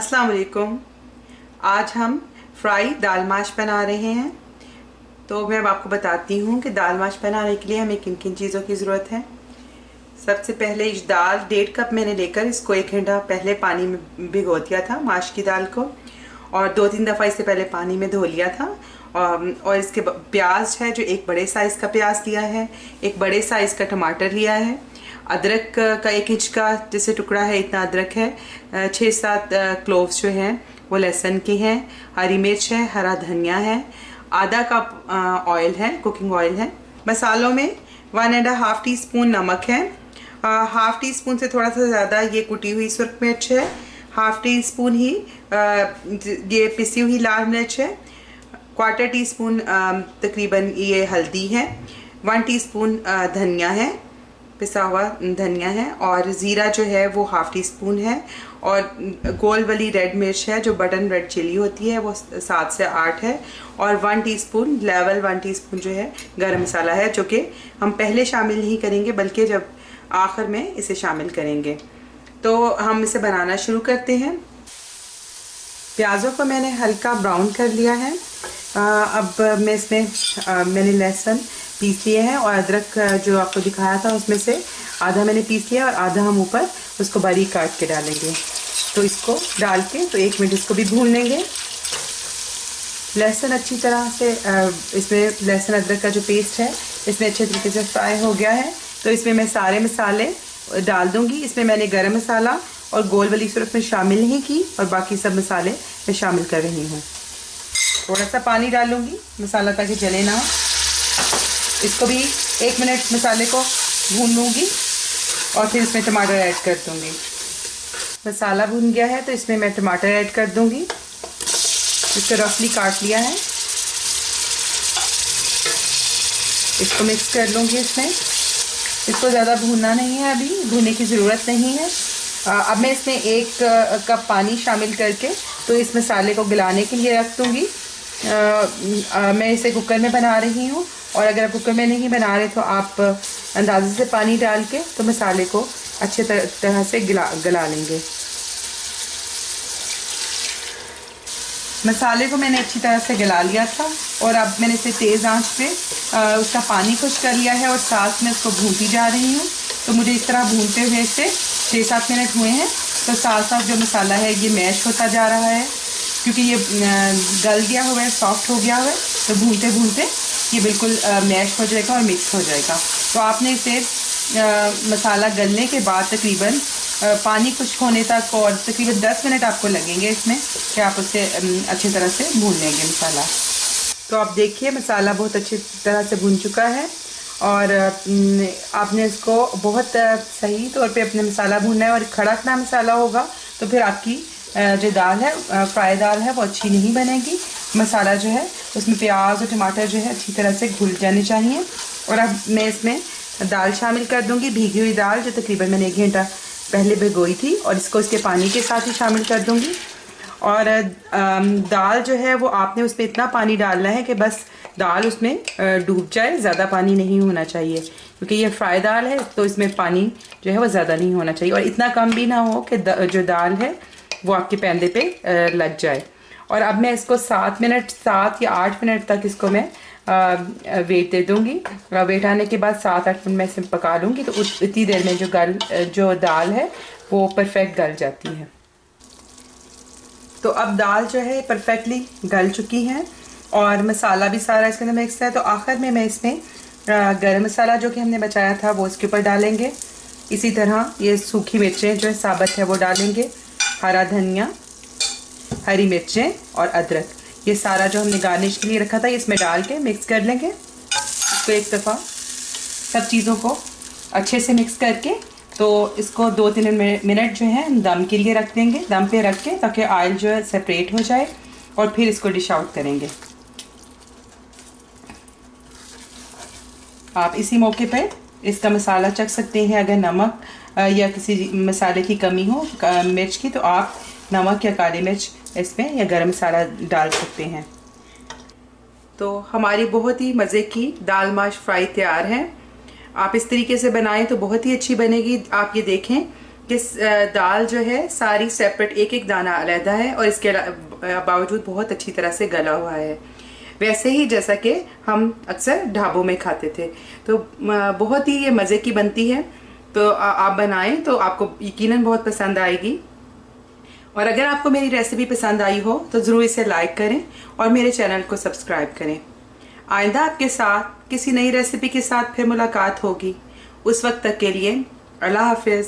अस्सलाम वालेकुम। आज हम फ्राई दाल माश बना रहे हैं। तो मैं अब आपको बताती हूँ कि दाल माश बनाने के लिए हमें किन किन चीज़ों की ज़रूरत है। सबसे पहले इस दाल 1.5 कप मैंने लेकर इसको 1 घंटा पहले पानी में भिगो दिया था, माश की दाल को, और 2-3 दफ़ा इससे पहले पानी में धो लिया था। और इसके प्याज है जो एक बड़े साइज़ का प्याज लिया है, एक बड़े साइज़ का टमाटर लिया है, अदरक का 1 इंच का जैसे टुकड़ा है इतना अदरक है, 6-7 क्लोव्स जो हैं वो लहसुन की हैं, हरी मिर्च है, हरा धनिया है, आधा कप ऑयल है, कुकिंग ऑयल है। मसालों में 1.5 टीस्पून नमक है, 1/2 टीस्पून से थोड़ा सा ज़्यादा ये कुटी हुई सुरख मिर्च है, 1/2 टीस्पून ही ये पिसी हुई लाल मिर्च है, 1/4 टीस्पून तकरीबन ये हल्दी है, 1 टीस्पून धनिया है, पिसा हुआ धनिया है, और ज़ीरा जो है वो 1/2 टीस्पून है, और गोल वाली रेड मिर्च है जो बटन रेड चिली होती है वो 7 से 8 है, और 1 टीस्पून लेवल 1 टीस्पून जो है गरम मसाला है, जो कि हम पहले शामिल नहीं करेंगे बल्कि जब आखिर में इसे शामिल करेंगे। तो हम इसे बनाना शुरू करते हैं। प्याज़ों को मैंने हल्का ब्राउन कर लिया है। अब मैं इसमें मैंने लहसुन पीस लिए हैं, और अदरक जो आपको दिखाया था उसमें से आधा मैंने पीस लिया और आधा हम ऊपर उसको बारीक काट के डालेंगे। तो इसको डाल के तो 1 मिनट इसको भी भून लेंगे। लहसुन अच्छी तरह से इसमें लहसुन अदरक का जो पेस्ट है इसमें अच्छे तरीके से फ्राई हो गया है। तो इसमें मैं सारे मसाले डाल दूंगी। इसमें मैंने गरम मसाला और गोल वाली सुरख में शामिल नहीं की, और बाकी सब मसाले मैं शामिल कर रही हूँ। थोड़ा सा पानी डालूंगी मसाला ताकि जले ना। इसको भी 1 मिनट मसाले को भून लूँगी और फिर इसमें टमाटर ऐड कर दूँगी। मसाला भून गया है तो इसमें मैं टमाटर ऐड कर दूँगी। इसको रफली काट लिया है, इसको मिक्स कर लूँगी इसमें। इसको ज़्यादा भूनना नहीं है, अभी भूनने की ज़रूरत नहीं है। अब मैं इसमें 1 कप पानी शामिल करके तो इस मसाले को गलाने के लिए रख दूँगी। मैं इसे कुकर में बना रही हूँ, और अगर आप कुकर में नहीं बना रहे तो आप अंदाजे से पानी डाल के तो मसाले को अच्छे तरह से गला लेंगे। मसाले को मैंने अच्छी तरह से गला लिया था, और अब मैंने इसे तेज़ आंच पे उसका पानी खुश कर लिया है, और साथ में उसको भूनती जा रही हूँ। तो मुझे इस तरह भूनते हुए इसे 6-7 मिनट हुए हैं। तो साथ साथ जो मसाला है ये मैश होता जा रहा है, क्योंकि ये गल गया हुआ है, सॉफ्ट हो गया हुआ है। तो भूनते भूनते ये बिल्कुल मैश हो जाएगा और मिक्स हो जाएगा। तो आपने इसे मसाला गलने के बाद तकरीबन पानी खुश्क होने तक और तकरीबन 10 मिनट आपको लगेंगे इसमें कि आप उसे अच्छी तरह से भून लेंगे मसाला। तो आप देखिए मसाला बहुत अच्छी तरह से भून चुका है, और आपने इसको बहुत सही तौर पे अपने मसाला भूनना है। और खड़कना मसाला होगा तो फिर आपकी जो दाल है फ्राई दाल है वो अच्छी नहीं बनेगी। मसाला जो है उसमें प्याज और टमाटर जो है अच्छी तरह से घुल जाने चाहिए। और अब मैं इसमें दाल शामिल कर दूंगी, भीगी हुई दाल जो तकरीबन मैंने 1 घंटा पहले भिगोई थी, और इसको इसके पानी के साथ ही शामिल कर दूंगी। और दाल जो है वो आपने उसमें इतना पानी डालना है कि बस दाल उसमें डूब जाए, ज़्यादा पानी नहीं होना चाहिए, क्योंकि ये फ्राई दाल है तो इसमें पानी जो है वो ज़्यादा नहीं होना चाहिए, और इतना कम भी ना हो कि जो दाल है वो आपके पैंदे पे लग जाए। और अब मैं इसको 7 या 8 मिनट तक इसको मैं वेट दे दूँगी। वेट आने के बाद 7-8 मिनट मैं इसे पका लूँगी, तो इतनी देर में जो दाल है वो परफेक्ट गल जाती है। तो अब दाल जो है परफेक्टली गल चुकी है, और मसाला भी सारा इसके अंदर मिक्स है। तो आखिर में मैं इसमें गरम मसाला जो कि हमने बचाया था वो इसके ऊपर डालेंगे। इसी तरह ये सूखी मिर्चें जो है साबुत है वो डालेंगे, हरा धनिया, हरी मिर्चें और अदरक, ये सारा जो हमने गार्निश के लिए रखा था इसमें डाल के मिक्स कर लेंगे। इसको एक दफ़ा सब चीज़ों को अच्छे से मिक्स करके तो इसको 2-3 मिनट जो है दम के लिए रख देंगे, दम पे रख के, ताकि ऑयल जो है सेपरेट हो जाए, और फिर इसको डिश आउट करेंगे। आप इसी मौके पे इसका मसाला चख सकते हैं। अगर नमक या किसी मसाले की कमी हो मिर्च की, तो आप नमक या काली मिर्च इसमें या गरम मसाला डाल सकते हैं। तो हमारी बहुत ही मज़े की दाल माश फ्राई तैयार है। आप इस तरीके से बनाएं तो बहुत ही अच्छी बनेगी। आप ये देखें कि दाल जो है सारी सेपरेट, एक एक दाना अलहदा है और इसके बावजूद बहुत अच्छी तरह से गला हुआ है, वैसे ही जैसा कि हम अक्सर ढाबों में खाते थे। तो बहुत ही ये मज़े की बनती है। तो आप बनाएं तो आपको यकीनन बहुत पसंद आएगी। और अगर आपको मेरी रेसिपी पसंद आई हो तो ज़रूर इसे लाइक करें और मेरे चैनल को सब्सक्राइब करें। आइंदा आपके साथ किसी नई रेसिपी के साथ फिर मुलाकात होगी। उस वक्त तक के लिए अल्लाह हाफिज़।